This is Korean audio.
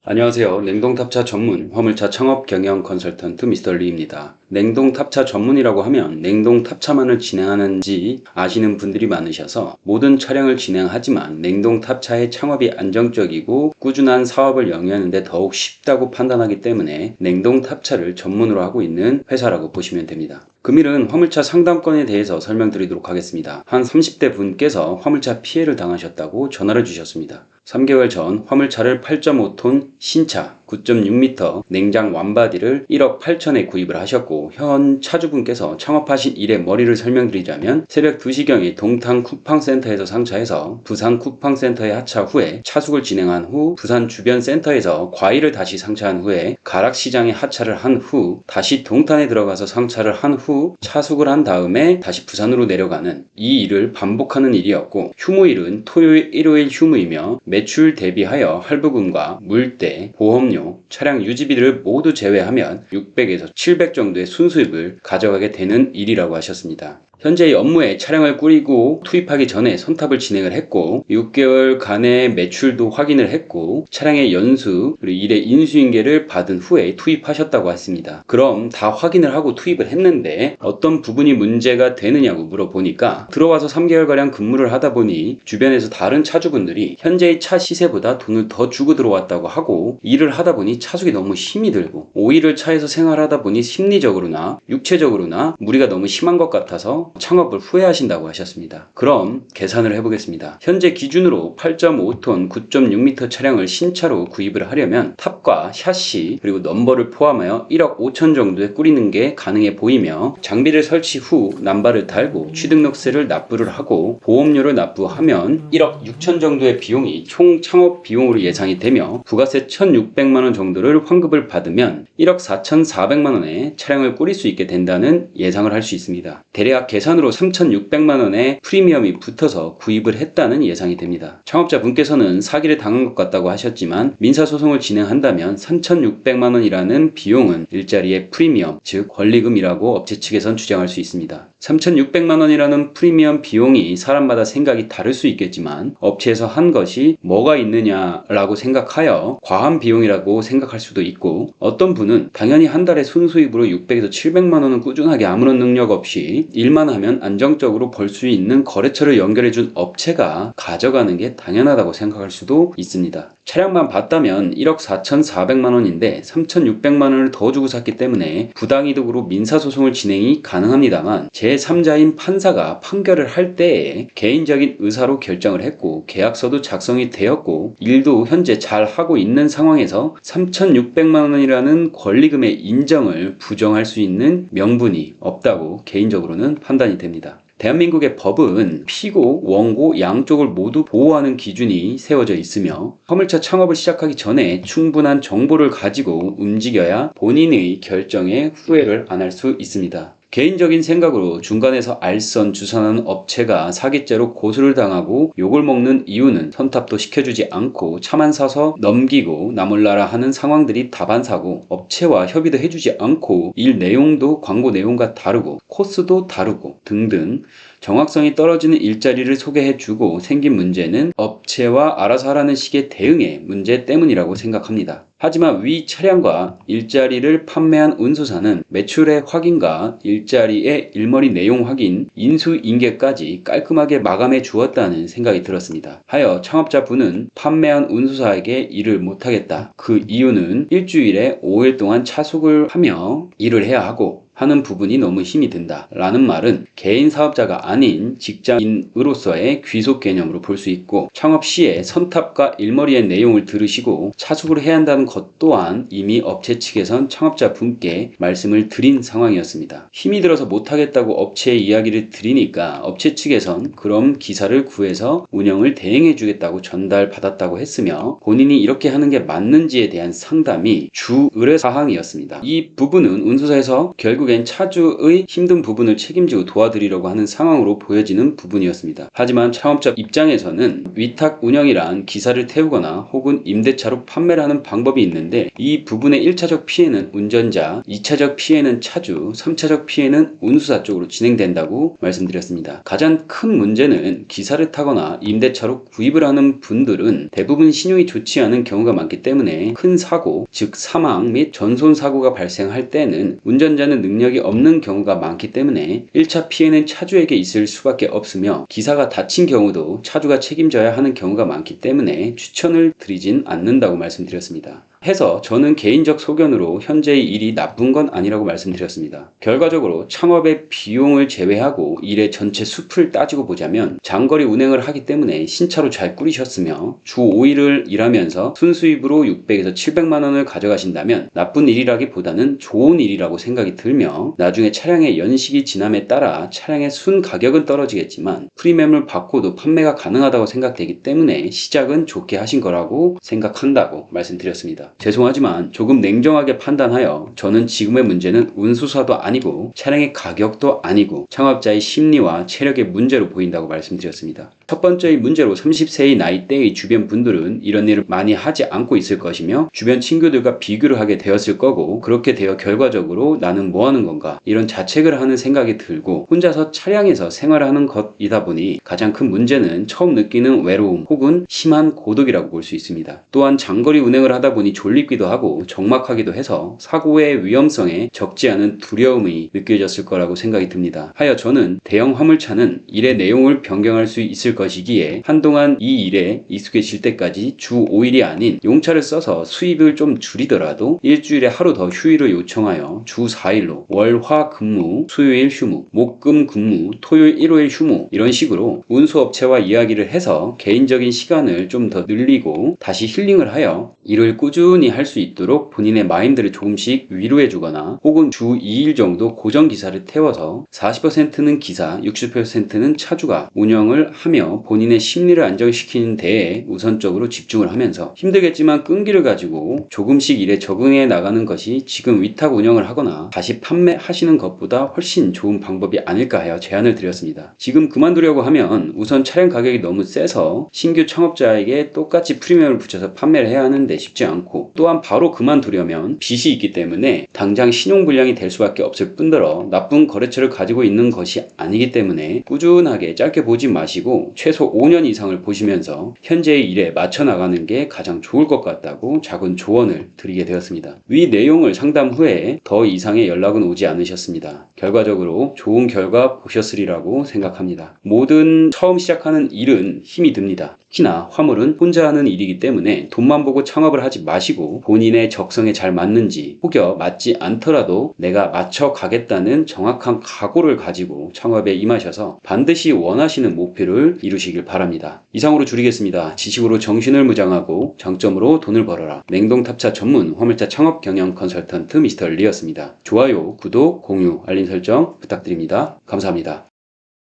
안녕하세요. 냉동탑차 전문 화물차 창업 경영 컨설턴트 미스터 리입니다. 냉동탑차 전문이라고 하면 냉동탑차만을 진행하는지 아시는 분들이 많으셔서 모든 차량을 진행하지만 냉동탑차의 창업이 안정적이고 꾸준한 사업을 영위하는데 더욱 쉽다고 판단하기 때문에 냉동탑차를 전문으로 하고 있는 회사라고 보시면 됩니다. 금일은 화물차 상담건에 대해서 설명드리도록 하겠습니다. 한 30대 분께서 화물차 피해를 당하셨다고 전화를 주셨습니다. 3개월 전 화물차를 8.5톤 신차 9.6m 냉장 완바디를 1억 8천에 구입을 하셨고, 현 차주분께서 창업하신 일의 머리를 설명드리자면 새벽 2시경에 동탄 쿠팡센터에서 상차해서 부산 쿠팡센터에 하차 후에 차숙을 진행한 후 부산 주변 센터에서 과일을 다시 상차한 후에 가락시장에 하차를 한 후 다시 동탄에 들어가서 상차를 한 후 차숙을 한 다음에 다시 부산으로 내려가는 이 일을 반복하는 일이었고, 휴무일은 토요일 일요일 휴무이며 매출 대비하여 할부금과 물대, 보험료, 차량 유지비를 모두 제외하면 600에서 700 정도의 순수입을 가져가게 되는 일이라고 하셨습니다. 현재 이 업무에 차량을 꾸리고 투입하기 전에 선탑을 진행을 했고 6개월간의 매출도 확인을 했고 차량의 연수 그리고 일의 인수인계를 받은 후에 투입하셨다고 했습니다. 그럼 다 확인을 하고 투입을 했는데 어떤 부분이 문제가 되느냐고 물어보니까 들어와서 3개월가량 근무를 하다 보니 주변에서 다른 차주분들이 현재의 차 시세보다 돈을 더 주고 들어왔다고 하고, 일을 하다 보니 차숙이 너무 힘이 들고 5일을 차에서 생활하다 보니 심리적으로나 육체적으로나 무리가 너무 심한 것 같아서 창업을 후회하신다고 하셨습니다. 그럼 계산을 해보겠습니다. 현재 기준으로 8.5톤 9.6m 차량을 신차로 구입을 하려면 탑과 샤시 그리고 넘버를 포함하여 1억 5천 정도에 꾸리는 게 가능해 보이며, 장비를 설치 후 남발을 달고 취등록세를 납부를 하고 보험료를 납부하면 1억 6천 정도의 비용이 총 창업 비용으로 예상이 되며, 부가세 1,600만원 정도를 환급을 받으면 1억 4,400만원에 차량을 꾸릴 수 있게 된다는 예상을 할 수 있습니다. 대략 계산으로 3,600만원의 프리미엄이 붙어서 구입을 했다는 예상이 됩니다. 창업자분께서는 사기를 당한 것 같다고 하셨지만 민사소송을 진행한다면 3,600만원이라는 비용은 일자리의 프리미엄, 즉 권리금이라고 업체 측에선 주장할 수 있습니다. 3,600만원이라는 프리미엄 비용이 사람마다 생각이 다를 수 있겠지만 업체에서 한 것이 뭐가 있느냐라고 생각하여 과한 비용이라고 생각할 수도 있고, 어떤 분은 당연히 한 달에 순수입으로 600에서 700만원은 꾸준하게 아무런 능력 없이 일만 하면 안정적으로 벌 수 있는 거래처를 연결해준 업체가 가져가는 게 당연하다고 생각할 수도 있습니다. 차량만 봤다면 1억 4,400만원인데 3,600만원을 더 주고 샀기 때문에 부당이득으로 민사소송을 진행이 가능합니다만, 제3자인 판사가 판결을 할 때에 개인적인 의사로 결정을 했고 계약서도 작성이 되었고 일도 현재 잘 하고 있는 상황에서 3,600만원이라는 권리금의 인정을 부정할 수 있는 명분이 없다고 개인적으로는 판단이 됩니다. 대한민국의 법은 피고, 원고 양쪽을 모두 보호하는 기준이 세워져 있으며 화물차 창업을 시작하기 전에 충분한 정보를 가지고 움직여야 본인의 결정에 후회를 안 할 수 있습니다. 개인적인 생각으로 중간에서 알선주선하는 업체가 사기죄로 고소를 당하고 욕을 먹는 이유는 선탑도 시켜주지 않고 차만 사서 넘기고 나몰라라 하는 상황들이 다반사고, 업체와 협의도 해주지 않고 일 내용도 광고 내용과 다르고 코스도 다르고 등등 정확성이 떨어지는 일자리를 소개해주고 생긴 문제는 업체와 알아서 하라는 식의 대응의 문제 때문이라고 생각합니다. 하지만 위 차량과 일자리를 판매한 운수사는 매출의 확인과 일자리의 일머리 내용 확인, 인수인계까지 깔끔하게 마감해 주었다는 생각이 들었습니다. 하여 창업자분은 판매한 운수사에게 일을 못하겠다. 그 이유는 일주일에 5일 동안 차숙을 하며 일을 해야 하고 하는 부분이 너무 힘이 든다 라는 말은 개인 사업자가 아닌 직장인으로서의 귀속 개념으로 볼 수 있고, 창업 시에 선탑과 일머리의 내용을 들으시고 차숙을 해야 한다는 것 또한 이미 업체 측에선 창업자 분께 말씀을 드린 상황이었습니다. 힘이 들어서 못하겠다고 업체의 이야기를 드리니까 업체 측에선 그럼 기사를 구해서 운영을 대행해 주겠다고 전달받았다고 했으며, 본인이 이렇게 하는 게 맞는지에 대한 상담이 주 의뢰사항이었습니다. 이 부분은 운수사에서 결국 결국엔 차주의 힘든 부분을 책임지고 도와드리려고 하는 상황으로 보여지는 부분이었습니다. 하지만 창업자 입장에서는 위탁 운영이란 기사를 태우거나 혹은 임대차로 판매를 하는 방법이 있는데, 이 부분의 1차적 피해는 운전자, 2차적 피해는 차주, 3차적 피해는 운수사 쪽으로 진행된다고 말씀드렸습니다. 가장 큰 문제는 기사를 타거나 임대차로 구입을 하는 분들은 대부분 신용이 좋지 않은 경우가 많기 때문에 큰 사고, 즉 사망 및 전손 사고가 발생할 때는 운전자는 능력이 없는 경우가 많기 때문에 1차 피해는 차주에게 있을 수밖에 없으며, 기사가 다친 경우도 차주가 책임져야 하는 경우가 많기 때문에 추천을 드리진 않는다고 말씀드렸습니다. 해서 저는 개인적 소견으로 현재의 일이 나쁜 건 아니라고 말씀드렸습니다. 결과적으로 창업의 비용을 제외하고 일의 전체 숲을 따지고 보자면 장거리 운행을 하기 때문에 신차로 잘 꾸리셨으며 주 5일을 일하면서 순수입으로 600에서 700만 원을 가져가신다면 나쁜 일이라기보다는 좋은 일이라고 생각이 들며, 나중에 차량의 연식이 지남에 따라 차량의 순 가격은 떨어지겠지만 프리미엄을 받고도 판매가 가능하다고 생각되기 때문에 시작은 좋게 하신 거라고 생각한다고 말씀드렸습니다. 죄송하지만 조금 냉정하게 판단하여 저는 지금의 문제는 운수사도 아니고 차량의 가격도 아니고 창업자의 심리와 체력의 문제로 보인다고 말씀드렸습니다. 첫 번째의 문제로 30세의 나이대의 주변 분들은 이런 일을 많이 하지 않고 있을 것이며 주변 친구들과 비교를 하게 되었을 거고, 그렇게 되어 결과적으로 나는 뭐 하는 건가 이런 자책을 하는 생각이 들고 혼자서 차량에서 생활하는 것이다 보니 가장 큰 문제는 처음 느끼는 외로움 혹은 심한 고독이라고 볼 수 있습니다. 또한 장거리 운행을 하다 보니 졸리기도 하고 적막하기도 해서 사고의 위험성에 적지 않은 두려움이 느껴졌을 거라고 생각이 듭니다. 하여 저는 대형 화물차는 일의 내용을 변경할 수 있을 것이기에 한동안 이 일에 익숙해질 때까지 주 5일이 아닌 용차를 써서 수입을 좀 줄이더라도 일주일에 하루 더 휴일을 요청하여 주 4일로 월, 화, 금무, 수요일 휴무, 목, 금, 근무, 토요일, 일요일 휴무, 이런 식으로 운수업체와 이야기를 해서 개인적인 시간을 좀 더 늘리고 다시 힐링을 하여 일을 꾸준히 할 수 있도록 본인의 마인드를 조금씩 위로해 주거나 혹은 주 2일 정도 고정 기사를 태워서 40%는 기사, 60%는 차주가 운영을 하며 본인의 심리를 안정시키는 데에 우선적으로 집중을 하면서 힘들겠지만 끈기를 가지고 조금씩 일에 적응해 나가는 것이 지금 위탁 운영을 하거나 다시 판매하시는 것보다 훨씬 좋은 방법이 아닐까 하여 제안을 드렸습니다. 지금 그만두려고 하면 우선 차량 가격이 너무 세서 신규 창업자에게 똑같이 프리미엄을 붙여서 판매를 해야 하는데 쉽지 않고, 또한 바로 그만두려면 빚이 있기 때문에 당장 신용불량이 될 수밖에 없을 뿐더러 나쁜 거래처를 가지고 있는 것이 아니기 때문에 꾸준하게 짧게 보지 마시고 최소 5년 이상을 보시면서 현재의 일에 맞춰 나가는 게 가장 좋을 것 같다고 작은 조언을 드리게 되었습니다. 위 내용을 상담 후에 더 이상의 연락은 오지 않으셨습니다. 결과적으로 좋은 결과 보셨으리라고 생각합니다. 모든 처음 시작하는 일은 힘이 듭니다. 특히나 화물은 혼자 하는 일이기 때문에 돈만 보고 창업을 하지 마시고 본인의 적성에 잘 맞는지, 혹여 맞지 않더라도 내가 맞춰 가겠다는 정확한 각오를 가지고 창업에 임하셔서 반드시 원하시는 목표를 이루시길 바랍니다. 이상으로 줄이겠습니다. 지식으로 정신을 무장하고 장점으로 돈을 벌어라. 냉동탑차 전문 화물차 창업 경영 컨설턴트 미스터 리였습니다. 좋아요, 구독, 공유, 알림 설정 부탁드립니다. 감사합니다.